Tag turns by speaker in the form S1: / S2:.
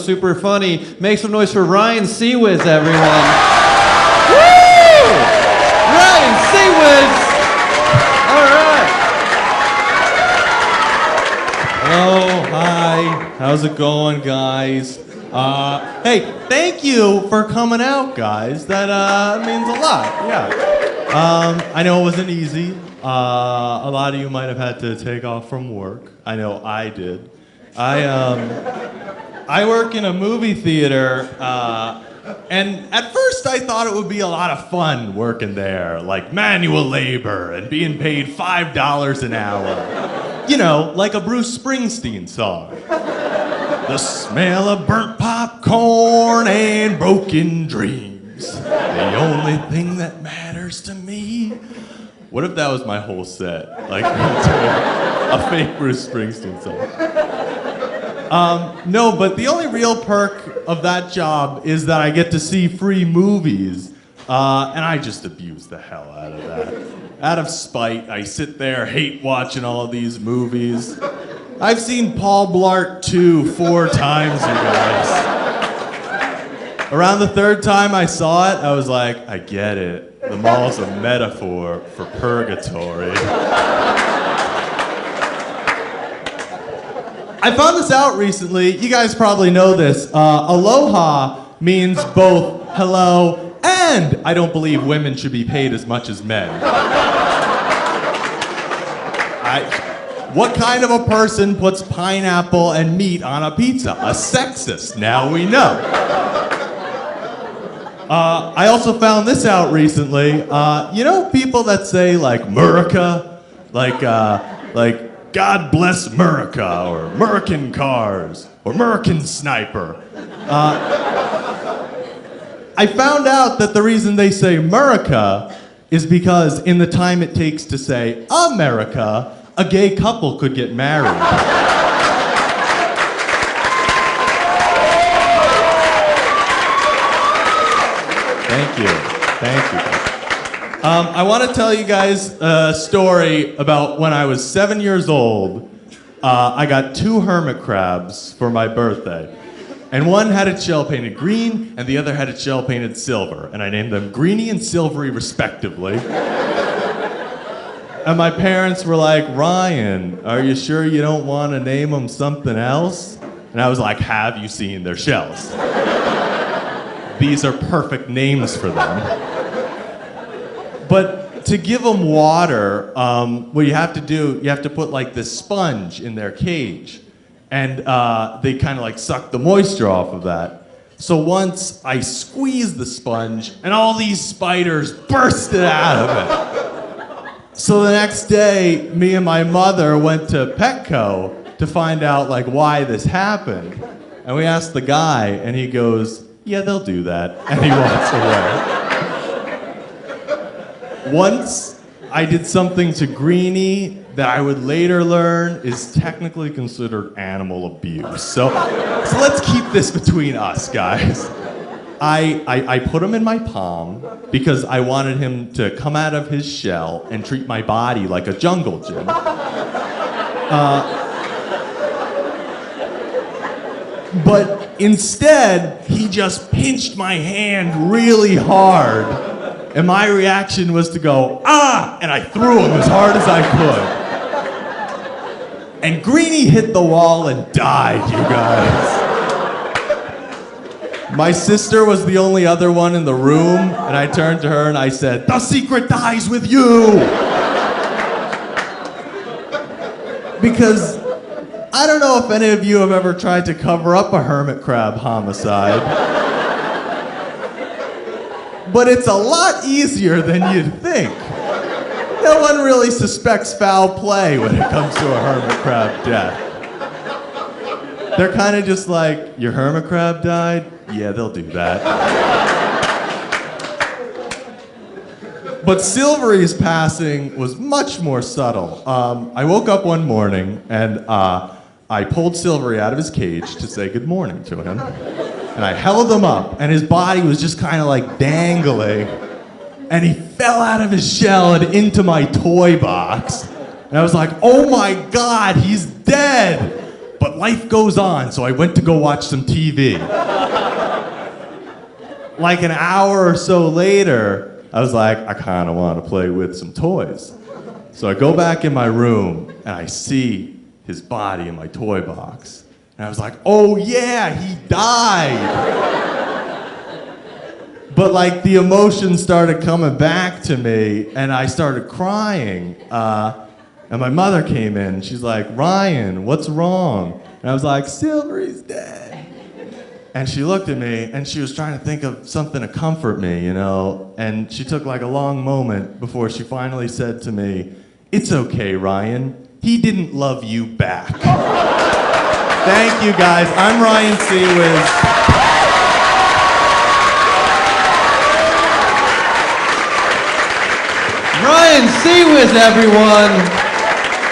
S1: super funny. Make some noise for Ryan Seawiz, everyone. Woo! Ryan Seawiz! All right.
S2: Hello, hi. How's it going, guys? Hey, thank you for coming out, guys. That means a lot. Yeah. I know it wasn't easy. A lot of you might have had to take off from work. I know I did. I work in a movie theater, and at first I thought it would be a lot of fun working there, like manual labor and being paid $5 an hour. You know, like a Bruce Springsteen song. The smell of burnt popcorn and broken dreams. The only thing that matters to me. What if that was my whole set? Like a fake Bruce Springsteen song. No, but the only real perk of that job is that I get to see free movies. And I just abuse the hell out of that. Out of spite, I sit there, hate watching all of these movies. I've seen Paul Blart 2 4 times, you guys. Around the third time I saw it, I was like, I get it. The mall's a metaphor for purgatory. I found this out recently. You guys probably know this. Aloha means both hello and I don't believe women should be paid as much as men. What kind of a person puts pineapple and meat on a pizza? A sexist. Now we know. I also found this out recently. You know people that say like Murica? Like God bless Murica, or American cars, or American sniper. I found out that the reason they say Murica is because in the time it takes to say America, a gay couple could get married. Thank you. I want to tell you guys a story about when I was 7 years old. I got 2 hermit crabs for my birthday. And one had its shell painted green, and the other had its shell painted silver. And I named them Greeny and Silvery, respectively. And my parents were like, Ryan, are you sure you don't want to name them something else? And I was like, have you seen their shells? These are perfect names for them. But to give them water, what you have to do, you have to put like this sponge in their cage. And they kind of like suck the moisture off of that. So once I squeezed the sponge, and all these spiders bursted out of it. So the next day, me and my mother went to Petco to find out like why this happened. And we asked the guy, and he goes, yeah, they'll do that. And he walks away. Once I did something to Greeny that I would later learn is technically considered animal abuse. So let's keep this between us, guys. I put him in my palm because I wanted him to come out of his shell and treat my body like a jungle gym. But instead, he just pinched my hand really hard. And my reaction was to go, ah! And I threw him as hard as I could. And Greeny hit the wall and died, you guys. My sister was the only other one in the room, and I turned to her and I said, the secret dies with you! Because I don't know if any of you have ever tried to cover up a hermit crab homicide. But it's a lot easier than you'd think. No one really suspects foul play when it comes to a hermit crab death. They're kind of just like, your hermit crab died? Yeah, they'll do that. But Silvery's passing was much more subtle. I woke up one morning and I pulled Silvery out of his cage to say good morning to him. And I held him up, and his body was just kind of like dangling. And he fell out of his shell and into my toy box. And I was like, oh my God, he's dead. but life goes on, so I went to go watch some TV. Like an hour or so later, I was like, I kind of want to play with some toys. So I go back in my room, and I see his body in my toy box. And I was like, oh yeah, he died. But like the emotions started coming back to me, and I started crying. And my mother came in, and she's like, Ryan, what's wrong? And I was like, Silvery's dead. And she looked at me, and she was trying to think of something to comfort me, you know? And she took like a long moment before she finally said to me, it's okay, Ryan. He didn't love you back. Thank you, guys. I'm Ryan Seawiz.
S1: Ryan Seawiz, everyone.